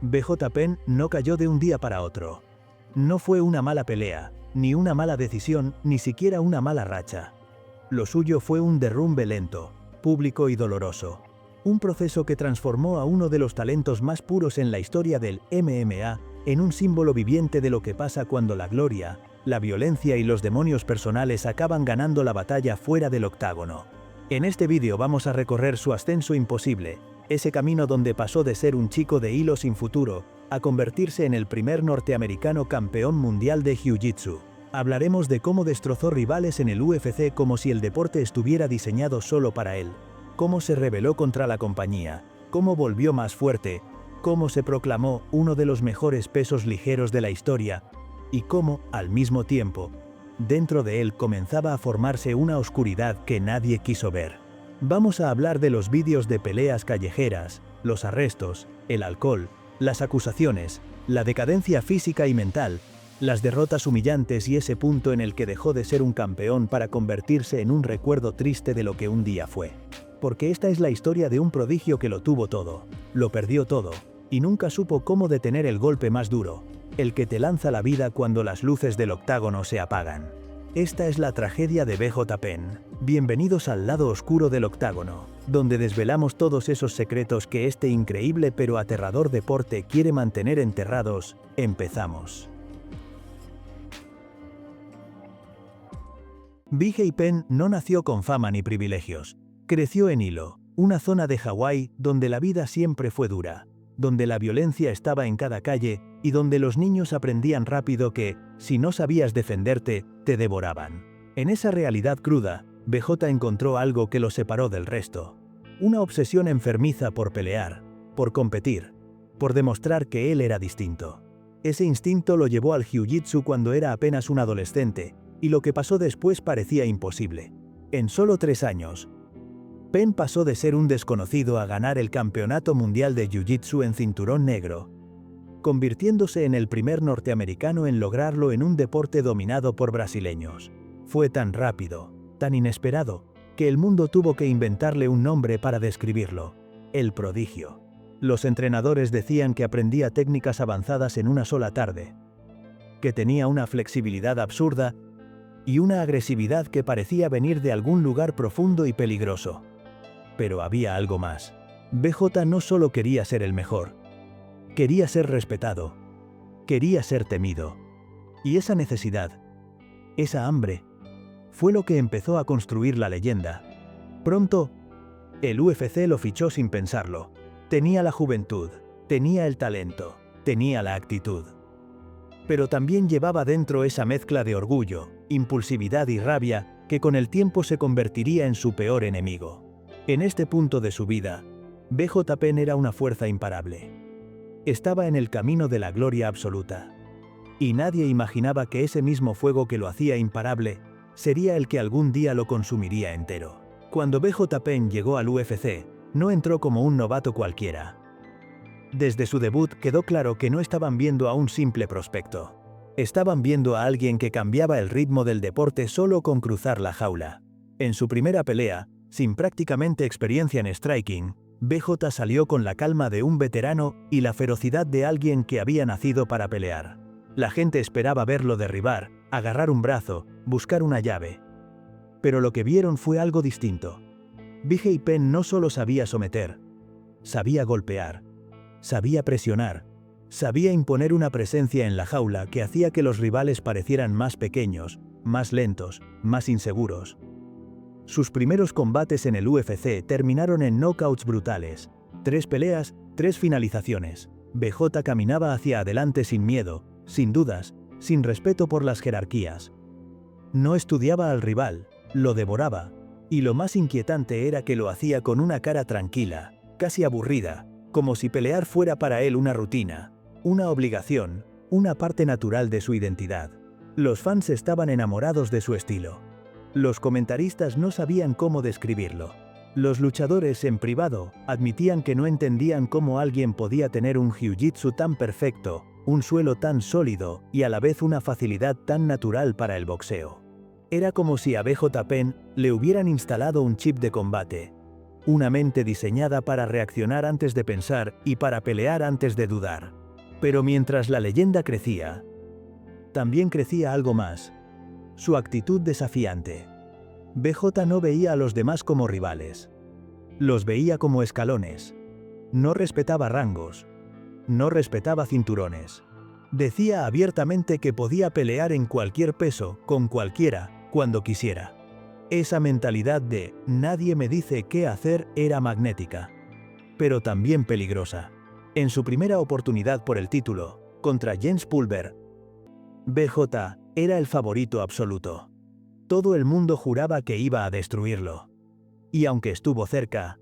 BJ Penn no cayó de un día para otro. No fue una mala pelea, ni una mala decisión, ni siquiera una mala racha. Lo suyo fue un derrumbe lento, público y doloroso. Un proceso que transformó a uno de los talentos más puros en la historia del MMA en un símbolo viviente de lo que pasa cuando la gloria, la violencia y los demonios personales acaban ganando la batalla fuera del octágono. En este vídeo vamos a recorrer su ascenso imposible, ese camino donde pasó de ser un chico de hilo sin futuro a convertirse en el primer norteamericano campeón mundial de Jiu-Jitsu. Hablaremos de cómo destrozó rivales en el UFC como si el deporte estuviera diseñado solo para él, cómo se rebeló contra la compañía, cómo volvió más fuerte, cómo se proclamó uno de los mejores pesos ligeros de la historia, y cómo, al mismo tiempo, dentro de él comenzaba a formarse una oscuridad que nadie quiso ver. Vamos a hablar de los vídeos de peleas callejeras, los arrestos, el alcohol, las acusaciones, la decadencia física y mental, las derrotas humillantes y ese punto en el que dejó de ser un campeón para convertirse en un recuerdo triste de lo que un día fue. Porque esta es la historia de un prodigio que lo tuvo todo, lo perdió todo, y nunca supo cómo detener el golpe más duro, el que te lanza la vida cuando las luces del octágono se apagan. Esta es la tragedia de BJ Penn. Bienvenidos al lado oscuro del octágono, donde desvelamos todos esos secretos que este increíble pero aterrador deporte quiere mantener enterrados. Empezamos. BJ Penn no nació con fama ni privilegios. Creció en Hilo, una zona de Hawái donde la vida siempre fue dura, donde la violencia estaba en cada calle y donde los niños aprendían rápido que, si no sabías defenderte, te devoraban. En esa realidad cruda, BJ encontró algo que lo separó del resto. Una obsesión enfermiza por pelear, por competir, por demostrar que él era distinto. Ese instinto lo llevó al Jiu-Jitsu cuando era apenas un adolescente, y lo que pasó después parecía imposible. En solo 3 años, Penn pasó de ser un desconocido a ganar el Campeonato Mundial de Jiu-Jitsu en cinturón negro, convirtiéndose en el primer norteamericano en lograrlo en un deporte dominado por brasileños. Fue tan rápido, tan inesperado, que el mundo tuvo que inventarle un nombre para describirlo: el prodigio. Los entrenadores decían que aprendía técnicas avanzadas en una sola tarde, que tenía una flexibilidad absurda y una agresividad que parecía venir de algún lugar profundo y peligroso. Pero había algo más. BJ no solo quería ser el mejor, quería ser respetado, quería ser temido. Y esa necesidad, esa hambre, fue lo que empezó a construir la leyenda. Pronto, el UFC lo fichó sin pensarlo. Tenía la juventud, tenía el talento, tenía la actitud. Pero también llevaba dentro esa mezcla de orgullo, impulsividad y rabia que con el tiempo se convertiría en su peor enemigo. En este punto de su vida, BJ Penn era una fuerza imparable. Estaba en el camino de la gloria absoluta. Y nadie imaginaba que ese mismo fuego que lo hacía imparable sería el que algún día lo consumiría entero. Cuando BJ Penn llegó al UFC, no entró como un novato cualquiera. Desde su debut quedó claro que no estaban viendo a un simple prospecto. Estaban viendo a alguien que cambiaba el ritmo del deporte solo con cruzar la jaula. En su primera pelea, sin prácticamente experiencia en striking, BJ salió con la calma de un veterano y la ferocidad de alguien que había nacido para pelear. La gente esperaba verlo derribar, agarrar un brazo, buscar una llave. Pero lo que vieron fue algo distinto. BJ Penn no solo sabía someter, sabía golpear, sabía presionar, sabía imponer una presencia en la jaula que hacía que los rivales parecieran más pequeños, más lentos, más inseguros. Sus primeros combates en el UFC terminaron en knockouts brutales. 3 peleas, 3 finalizaciones. BJ caminaba hacia adelante sin miedo, sin dudas, sin respeto por las jerarquías. No estudiaba al rival, lo devoraba. Y lo más inquietante era que lo hacía con una cara tranquila, casi aburrida, como si pelear fuera para él una rutina, una obligación, una parte natural de su identidad. Los fans estaban enamorados de su estilo. Los comentaristas no sabían cómo describirlo. Los luchadores en privado admitían que no entendían cómo alguien podía tener un jiu-jitsu tan perfecto, un suelo tan sólido y a la vez una facilidad tan natural para el boxeo. Era como si a BJ Penn le hubieran instalado un chip de combate. una mente diseñada para reaccionar antes de pensar y para pelear antes de dudar. Pero mientras la leyenda crecía, también crecía algo más: su actitud desafiante. BJ no veía a los demás como rivales. Los veía como escalones. No respetaba rangos. No respetaba cinturones. Decía abiertamente que podía pelear en cualquier peso, con cualquiera, cuando quisiera. Esa mentalidad de "nadie me dice qué hacer" era magnética, pero también peligrosa. En su primera oportunidad por el título, contra Jens Pulver, BJ era el favorito absoluto. Todo el mundo juraba que iba a destruirlo. Y aunque estuvo cerca,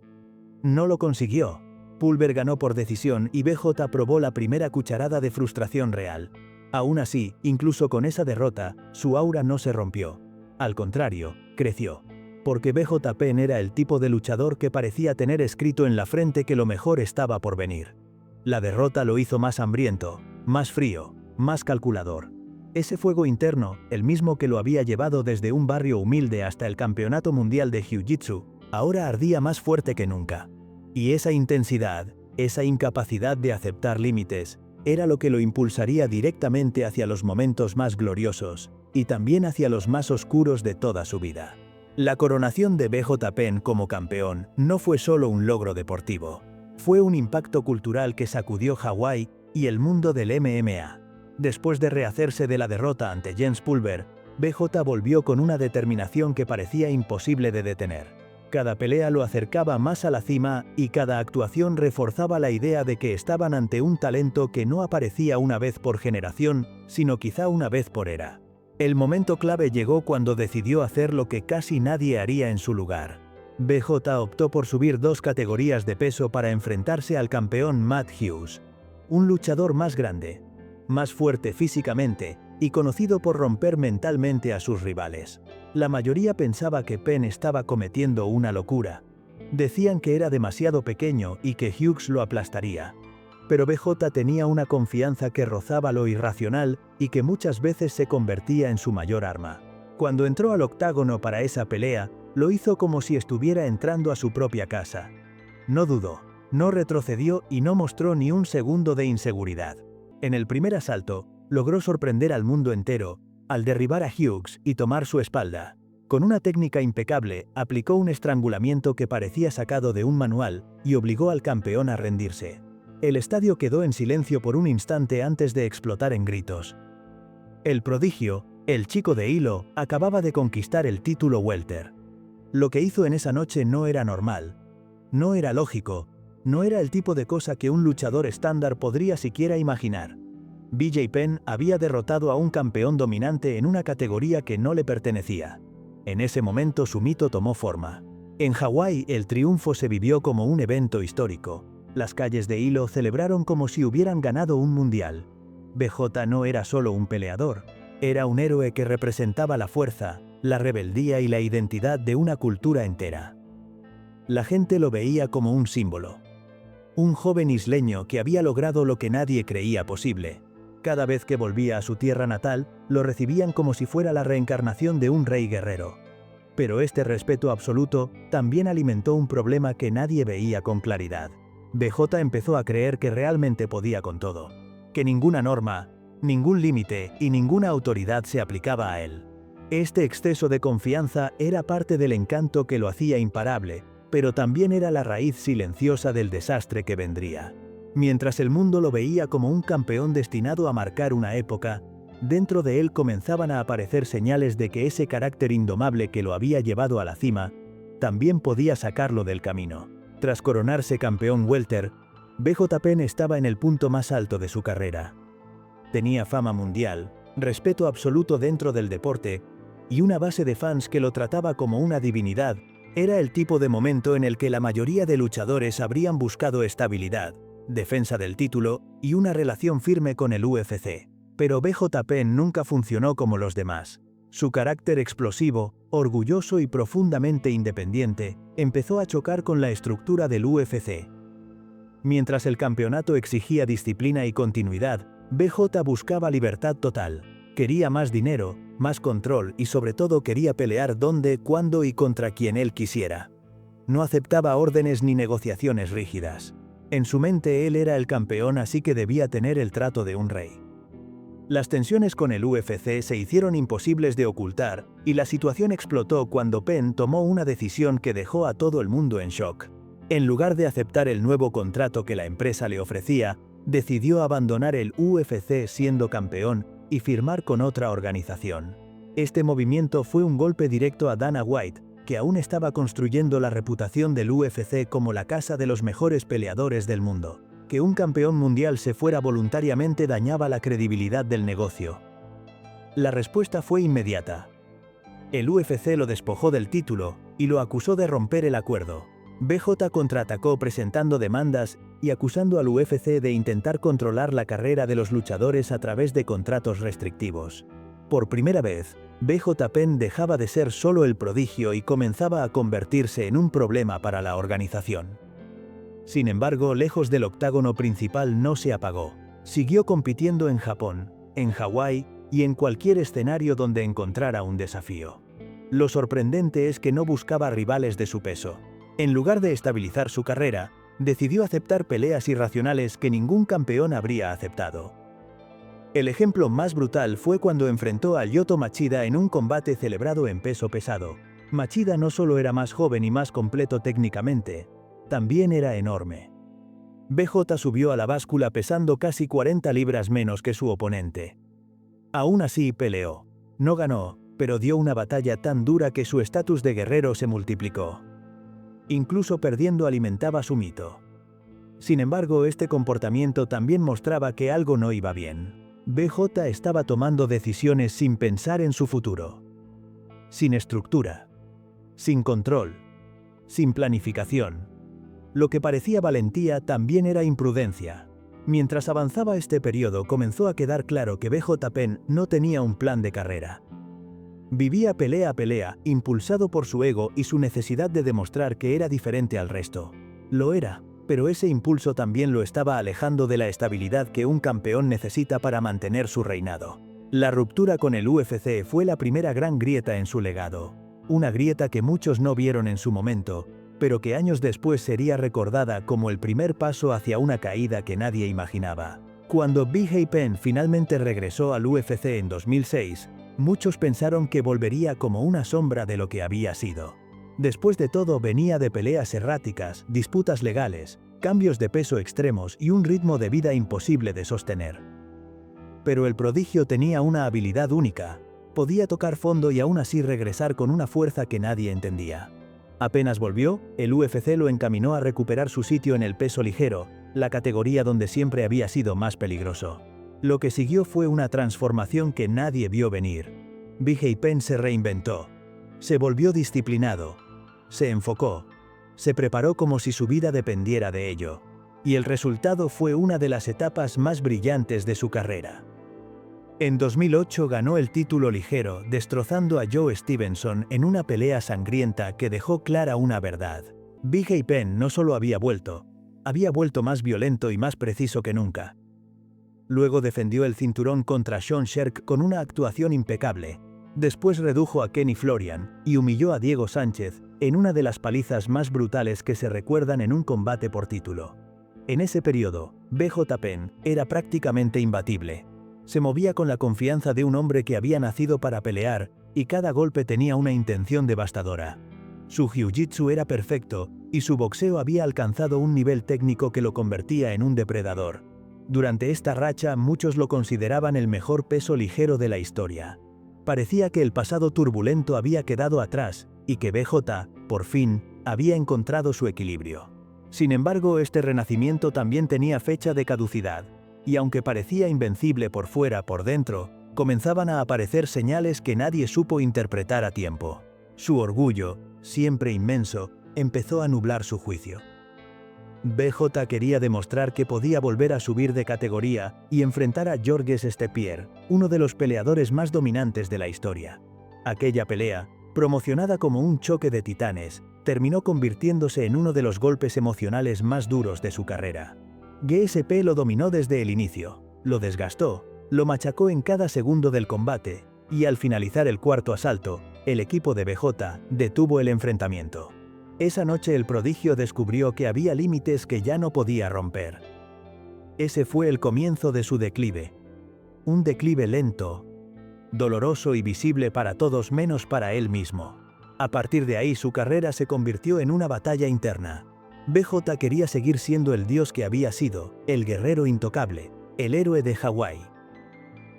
no lo consiguió. Pulver ganó por decisión y BJ probó la primera cucharada de frustración real. Aún así, incluso con esa derrota, su aura no se rompió. Al contrario, creció. Porque BJ Penn era el tipo de luchador que parecía tener escrito en la frente que lo mejor estaba por venir. La derrota lo hizo más hambriento, más frío, más calculador. Ese fuego interno, el mismo que lo había llevado desde un barrio humilde hasta el campeonato mundial de Jiu-Jitsu, ahora ardía más fuerte que nunca. Y esa intensidad, esa incapacidad de aceptar límites, era lo que lo impulsaría directamente hacia los momentos más gloriosos, y también hacia los más oscuros de toda su vida. La coronación de BJ Penn como campeón no fue solo un logro deportivo. Fue un impacto cultural que sacudió Hawái y el mundo del MMA. Después de rehacerse de la derrota ante Jens Pulver, BJ volvió con una determinación que parecía imposible de detener. Cada pelea lo acercaba más a la cima y cada actuación reforzaba la idea de que estaban ante un talento que no aparecía una vez por generación, sino quizá una vez por era. El momento clave llegó cuando decidió hacer lo que casi nadie haría en su lugar. BJ optó por subir 2 categorías de peso para enfrentarse al campeón Matt Hughes, un luchador más grande, más fuerte físicamente y conocido por romper mentalmente a sus rivales. La mayoría pensaba que Penn estaba cometiendo una locura. Decían que era demasiado pequeño y que Hughes lo aplastaría. Pero BJ tenía una confianza que rozaba lo irracional y que muchas veces se convertía en su mayor arma. Cuando entró al octágono para esa pelea, lo hizo como si estuviera entrando a su propia casa. No dudó, no retrocedió y no mostró ni un segundo de inseguridad. En el primer asalto, logró sorprender al mundo entero, al derribar a Hughes y tomar su espalda. Con una técnica impecable, aplicó un estrangulamiento que parecía sacado de un manual y obligó al campeón a rendirse. El estadio quedó en silencio por un instante antes de explotar en gritos. El prodigio, el chico de hilo, acababa de conquistar el título welter. Lo que hizo en esa noche no era normal. No era lógico. No era el tipo de cosa que un luchador estándar podría siquiera imaginar. BJ Penn había derrotado a un campeón dominante en una categoría que no le pertenecía. En ese momento su mito tomó forma. En Hawái el triunfo se vivió como un evento histórico. Las calles de Hilo celebraron como si hubieran ganado un mundial. BJ no era solo un peleador, era un héroe que representaba la fuerza, la rebeldía y la identidad de una cultura entera. La gente lo veía como un símbolo. Un joven isleño que había logrado lo que nadie creía posible. Cada vez que volvía a su tierra natal, lo recibían como si fuera la reencarnación de un rey guerrero. Pero este respeto absoluto también alimentó un problema que nadie veía con claridad. BJ empezó a creer que realmente podía con todo. Que ninguna norma, ningún límite y ninguna autoridad se aplicaba a él. Este exceso de confianza era parte del encanto que lo hacía imparable, pero también era la raíz silenciosa del desastre que vendría. Mientras el mundo lo veía como un campeón destinado a marcar una época, dentro de él comenzaban a aparecer señales de que ese carácter indomable que lo había llevado a la cima, también podía sacarlo del camino. Tras coronarse campeón welter, BJ Penn estaba en el punto más alto de su carrera. Tenía fama mundial, respeto absoluto dentro del deporte, y una base de fans que lo trataba como una divinidad. Era el tipo de momento en el que la mayoría de luchadores habrían buscado estabilidad, defensa del título y una relación firme con el UFC. Pero BJ Penn nunca funcionó como los demás. Su carácter explosivo, orgulloso y profundamente independiente, empezó a chocar con la estructura del UFC. Mientras el campeonato exigía disciplina y continuidad, BJ buscaba libertad total. Quería más dinero, más control y sobre todo quería pelear donde, cuándo y contra quien él quisiera. No aceptaba órdenes ni negociaciones rígidas. En su mente él era el campeón, así que debía tener el trato de un rey. Las tensiones con el UFC se hicieron imposibles de ocultar, y la situación explotó cuando Penn tomó una decisión que dejó a todo el mundo en shock. En lugar de aceptar el nuevo contrato que la empresa le ofrecía, decidió abandonar el UFC siendo campeón y firmar con otra organización. Este movimiento fue un golpe directo a Dana White, que aún estaba construyendo la reputación del UFC como la casa de los mejores peleadores del mundo. Que un campeón mundial se fuera voluntariamente dañaba la credibilidad del negocio. La respuesta fue inmediata. El UFC lo despojó del título y lo acusó de romper el acuerdo. BJ contraatacó presentando demandas y acusando al UFC de intentar controlar la carrera de los luchadores a través de contratos restrictivos. Por primera vez, BJ Penn dejaba de ser solo el prodigio y comenzaba a convertirse en un problema para la organización. Sin embargo, lejos del octágono principal no se apagó. Siguió compitiendo en Japón, en Hawái y en cualquier escenario donde encontrara un desafío. Lo sorprendente es que no buscaba rivales de su peso. En lugar de estabilizar su carrera, decidió aceptar peleas irracionales que ningún campeón habría aceptado. El ejemplo más brutal fue cuando enfrentó a Lyoto Machida en un combate celebrado en peso pesado. Machida no solo era más joven y más completo técnicamente, también era enorme. BJ subió a la báscula pesando casi 40 libras menos que su oponente. Aún así peleó. No ganó, pero dio una batalla tan dura que su estatus de guerrero se multiplicó. Incluso perdiendo alimentaba su mito. Sin embargo, este comportamiento también mostraba que algo no iba bien. BJ estaba tomando decisiones sin pensar en su futuro. Sin estructura. Sin control. Sin planificación. Lo que parecía valentía también era imprudencia. Mientras avanzaba este periodo comenzó a quedar claro que BJ Penn no tenía un plan de carrera. Vivía pelea a pelea, impulsado por su ego y su necesidad de demostrar que era diferente al resto. Lo era, pero ese impulso también lo estaba alejando de la estabilidad que un campeón necesita para mantener su reinado. La ruptura con el UFC fue la primera gran grieta en su legado. Una grieta que muchos no vieron en su momento, pero que años después sería recordada como el primer paso hacia una caída que nadie imaginaba. Cuando BJ Penn finalmente regresó al UFC en 2006, muchos pensaron que volvería como una sombra de lo que había sido. Después de todo, venía de peleas erráticas, disputas legales, cambios de peso extremos y un ritmo de vida imposible de sostener. Pero el prodigio tenía una habilidad única. Podía tocar fondo y aún así regresar con una fuerza que nadie entendía. Apenas volvió, el UFC lo encaminó a recuperar su sitio en el peso ligero, la categoría donde siempre había sido más peligroso. Lo que siguió fue una transformación que nadie vio venir. BJ Penn se reinventó. Se volvió disciplinado. Se enfocó. Se preparó como si su vida dependiera de ello. Y el resultado fue una de las etapas más brillantes de su carrera. En 2008 ganó el título ligero, destrozando a Joe Stevenson en una pelea sangrienta que dejó clara una verdad. BJ Penn no solo había vuelto más violento y más preciso que nunca. Luego defendió el cinturón contra Sean Sherk con una actuación impecable. Después redujo a Kenny Florian y humilló a Diego Sánchez en una de las palizas más brutales que se recuerdan en un combate por título. En ese periodo, BJ Penn era prácticamente imbatible. Se movía con la confianza de un hombre que había nacido para pelear, y cada golpe tenía una intención devastadora. Su jiu-jitsu era perfecto, y su boxeo había alcanzado un nivel técnico que lo convertía en un depredador. Durante esta racha muchos lo consideraban el mejor peso ligero de la historia. Parecía que el pasado turbulento había quedado atrás, y que BJ, por fin, había encontrado su equilibrio. Sin embargo, este renacimiento también tenía fecha de caducidad. Y aunque parecía invencible por fuera, por dentro, comenzaban a aparecer señales que nadie supo interpretar a tiempo. Su orgullo, siempre inmenso, empezó a nublar su juicio. BJ quería demostrar que podía volver a subir de categoría y enfrentar a Georges St-Pierre, uno de los peleadores más dominantes de la historia. Aquella pelea, promocionada como un choque de titanes, terminó convirtiéndose en uno de los golpes emocionales más duros de su carrera. GSP lo dominó desde el inicio, lo desgastó, lo machacó en cada segundo del combate, y al finalizar el cuarto asalto, el equipo de BJ detuvo el enfrentamiento. Esa noche el prodigio descubrió que había límites que ya no podía romper. Ese fue el comienzo de su declive. Un declive lento, doloroso y visible para todos menos para él mismo. A partir de ahí su carrera se convirtió en una batalla interna. BJ quería seguir siendo el dios que había sido, el guerrero intocable, el héroe de Hawái.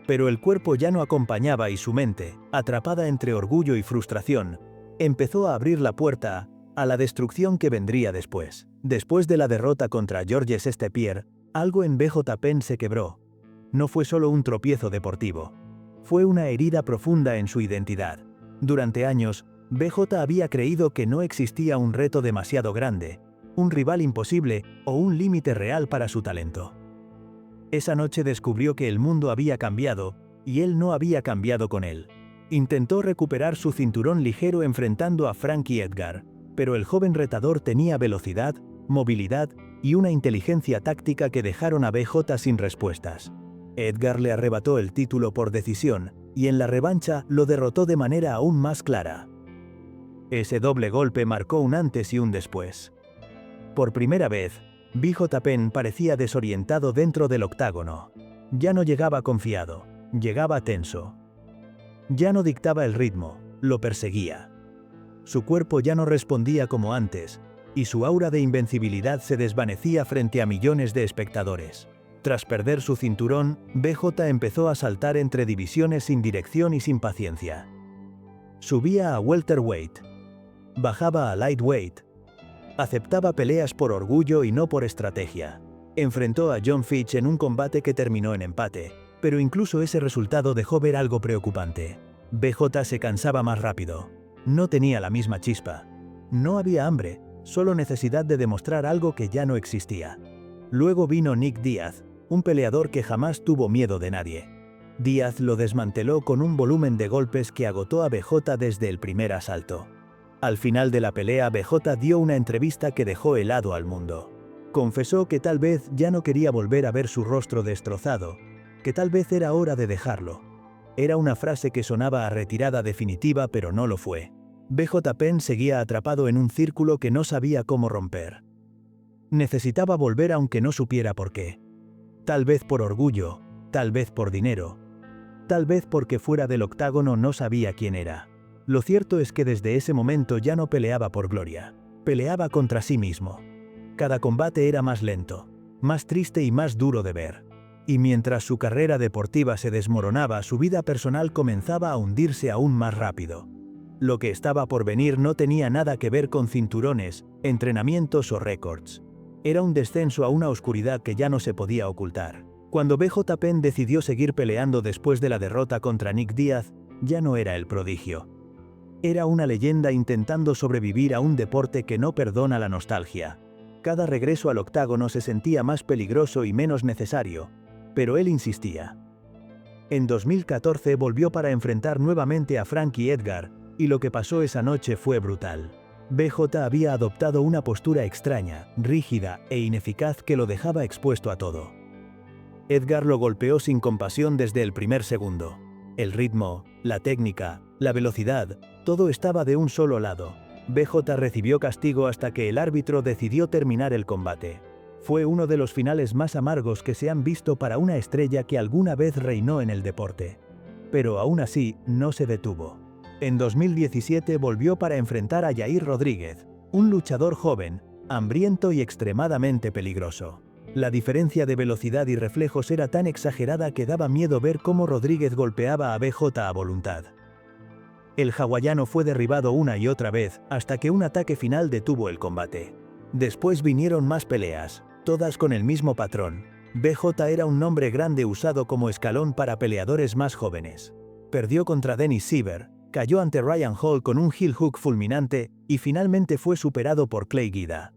Pero el cuerpo ya no acompañaba y su mente, atrapada entre orgullo y frustración, empezó a abrir la puerta a la destrucción que vendría después. Después de la derrota contra Georges St-Pierre, algo en BJ Penn se quebró. No fue solo un tropiezo deportivo. Fue una herida profunda en su identidad. Durante años, BJ había creído que no existía un reto demasiado grande, un rival imposible o un límite real para su talento. Esa noche descubrió que el mundo había cambiado, y él no había cambiado con él. Intentó recuperar su cinturón ligero enfrentando a Frankie Edgar, pero el joven retador tenía velocidad, movilidad y una inteligencia táctica que dejaron a BJ sin respuestas. Edgar le arrebató el título por decisión, y en la revancha lo derrotó de manera aún más clara. Ese doble golpe marcó un antes y un después. Por primera vez, BJ Penn parecía desorientado dentro del octágono. Ya no llegaba confiado, llegaba tenso. Ya no dictaba el ritmo, lo perseguía. Su cuerpo ya no respondía como antes, y su aura de invencibilidad se desvanecía frente a millones de espectadores. Tras perder su cinturón, BJ empezó a saltar entre divisiones sin dirección y sin paciencia. Subía a welterweight, bajaba a lightweight, aceptaba peleas por orgullo y no por estrategia. Enfrentó a Jon Fitch en un combate que terminó en empate, pero incluso ese resultado dejó ver algo preocupante. BJ se cansaba más rápido. No tenía la misma chispa. No había hambre, solo necesidad de demostrar algo que ya no existía. Luego vino Nick Diaz, un peleador que jamás tuvo miedo de nadie. Diaz lo desmanteló con un volumen de golpes que agotó a BJ desde el primer asalto. Al final de la pelea, BJ dio una entrevista que dejó helado al mundo. Confesó que tal vez ya no quería volver a ver su rostro destrozado, que tal vez era hora de dejarlo. Era una frase que sonaba a retirada definitiva, pero no lo fue. BJ Penn seguía atrapado en un círculo que no sabía cómo romper. Necesitaba volver aunque no supiera por qué. Tal vez por orgullo, tal vez por dinero, tal vez porque fuera del octágono no sabía quién era. Lo cierto es que desde ese momento ya no peleaba por gloria, peleaba contra sí mismo. Cada combate era más lento, más triste y más duro de ver. Y mientras su carrera deportiva se desmoronaba, su vida personal comenzaba a hundirse aún más rápido. Lo que estaba por venir no tenía nada que ver con cinturones, entrenamientos o récords. Era un descenso a una oscuridad que ya no se podía ocultar. Cuando BJ Penn decidió seguir peleando después de la derrota contra Nick Diaz, ya no era el prodigio. Era una leyenda intentando sobrevivir a un deporte que no perdona la nostalgia. Cada regreso al octágono se sentía más peligroso y menos necesario, pero él insistía. En 2014 volvió para enfrentar nuevamente a Frankie Edgar, y lo que pasó esa noche fue brutal. BJ había adoptado una postura extraña, rígida e ineficaz que lo dejaba expuesto a todo. Edgar lo golpeó sin compasión desde el primer segundo. El ritmo, la técnica, la velocidad, todo estaba de un solo lado. BJ recibió castigo hasta que el árbitro decidió terminar el combate. Fue uno de los finales más amargos que se han visto para una estrella que alguna vez reinó en el deporte. Pero aún así, no se detuvo. En 2017 volvió para enfrentar a Yair Rodríguez, un luchador joven, hambriento y extremadamente peligroso. La diferencia de velocidad y reflejos era tan exagerada que daba miedo ver cómo Rodríguez golpeaba a BJ a voluntad. El hawaiano fue derribado una y otra vez, hasta que un ataque final detuvo el combate. Después vinieron más peleas, todas con el mismo patrón. BJ era un nombre grande usado como escalón para peleadores más jóvenes. Perdió contra Dennis Siver, cayó ante Ryan Hall con un heel hook fulminante, y finalmente fue superado por Clay Guida.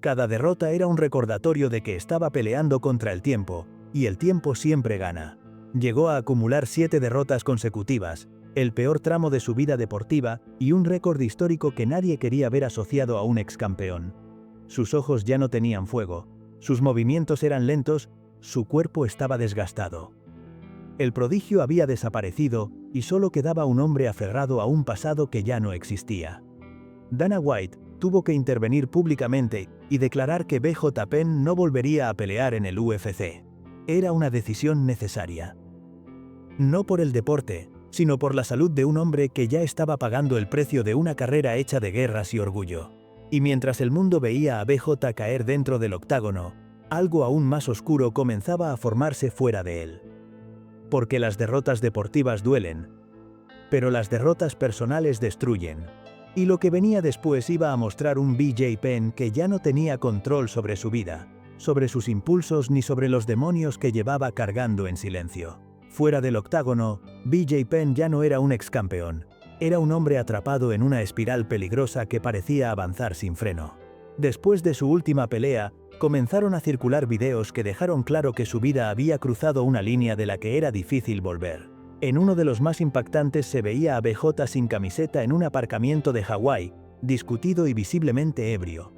Cada derrota era un recordatorio de que estaba peleando contra el tiempo, y el tiempo siempre gana. Llegó a acumular 7 derrotas consecutivas, el peor tramo de su vida deportiva, y un récord histórico que nadie quería ver asociado a un ex campeón. Sus ojos ya no tenían fuego, sus movimientos eran lentos, su cuerpo estaba desgastado. El prodigio había desaparecido, y solo quedaba un hombre aferrado a un pasado que ya no existía. Dana White, tuvo que intervenir públicamente y declarar que BJ Penn no volvería a pelear en el UFC. Era una decisión necesaria. No por el deporte, sino por la salud de un hombre que ya estaba pagando el precio de una carrera hecha de guerras y orgullo. Y mientras el mundo veía a BJ caer dentro del octágono, algo aún más oscuro comenzaba a formarse fuera de él. Porque las derrotas deportivas duelen, pero las derrotas personales destruyen. Y lo que venía después iba a mostrar un BJ Penn que ya no tenía control sobre su vida, sobre sus impulsos ni sobre los demonios que llevaba cargando en silencio. Fuera del octágono, BJ Penn ya no era un ex campeón. Era un hombre atrapado en una espiral peligrosa que parecía avanzar sin freno. Después de su última pelea, comenzaron a circular videos que dejaron claro que su vida había cruzado una línea de la que era difícil volver. En uno de los más impactantes se veía a BJ sin camiseta en un aparcamiento de Hawái, discutido y visiblemente ebrio.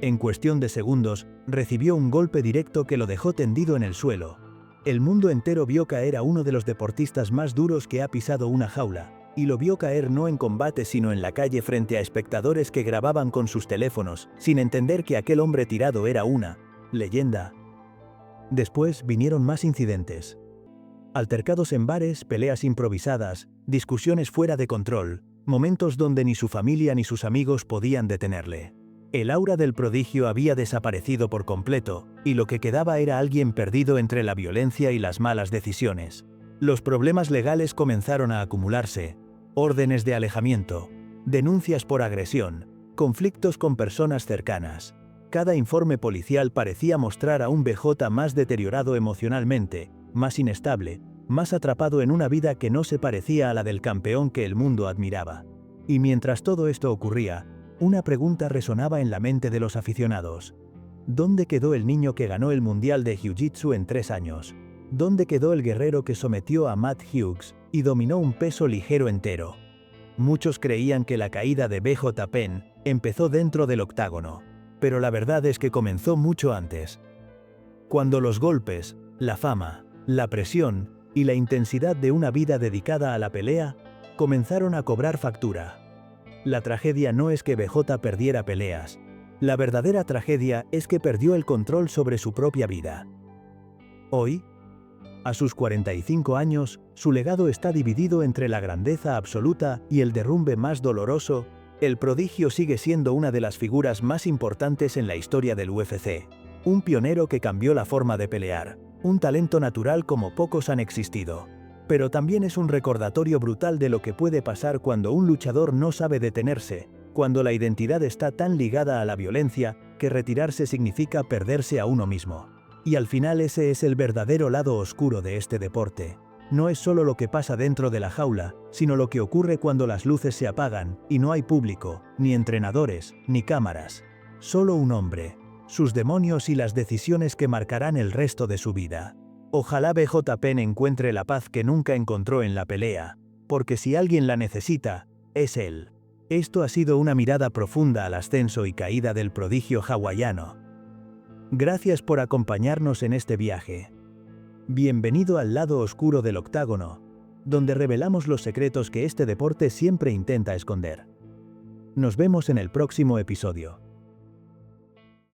En cuestión de segundos, recibió un golpe directo que lo dejó tendido en el suelo. El mundo entero vio caer a uno de los deportistas más duros que ha pisado una jaula, y lo vio caer no en combate sino en la calle frente a espectadores que grababan con sus teléfonos, sin entender que aquel hombre tirado era una leyenda. Después vinieron más incidentes. Altercados en bares, peleas improvisadas, discusiones fuera de control, momentos donde ni su familia ni sus amigos podían detenerle. El aura del prodigio había desaparecido por completo, y lo que quedaba era alguien perdido entre la violencia y las malas decisiones. Los problemas legales comenzaron a acumularse, órdenes de alejamiento, denuncias por agresión, conflictos con personas cercanas. Cada informe policial parecía mostrar a un BJ más deteriorado emocionalmente, más inestable, más atrapado en una vida que no se parecía a la del campeón que el mundo admiraba. Y mientras todo esto ocurría, una pregunta resonaba en la mente de los aficionados. ¿Dónde quedó el niño que ganó el Mundial de Jiu-Jitsu en 3 años? ¿Dónde quedó el guerrero que sometió a Matt Hughes y dominó un peso ligero entero? Muchos creían que la caída de BJ Penn empezó dentro del octágono, pero la verdad es que comenzó mucho antes. Cuando los golpes, la fama, la presión y la intensidad de una vida dedicada a la pelea comenzaron a cobrar factura. La tragedia no es que BJ perdiera peleas. La verdadera tragedia es que perdió el control sobre su propia vida. Hoy, a sus 45 años, su legado está dividido entre la grandeza absoluta y el derrumbe más doloroso. El prodigio sigue siendo una de las figuras más importantes en la historia del UFC. Un pionero que cambió la forma de pelear. Un talento natural como pocos han existido. Pero también es un recordatorio brutal de lo que puede pasar cuando un luchador no sabe detenerse, cuando la identidad está tan ligada a la violencia que retirarse significa perderse a uno mismo. Y al final ese es el verdadero lado oscuro de este deporte. No es solo lo que pasa dentro de la jaula, sino lo que ocurre cuando las luces se apagan y no hay público, ni entrenadores, ni cámaras. Solo un hombre, sus demonios y las decisiones que marcarán el resto de su vida. Ojalá BJ Penn encuentre la paz que nunca encontró en la pelea, porque si alguien la necesita, es él. Esto ha sido una mirada profunda al ascenso y caída del prodigio hawaiano. Gracias por acompañarnos en este viaje. Bienvenido al lado oscuro del octágono, donde revelamos los secretos que este deporte siempre intenta esconder. Nos vemos en el próximo episodio.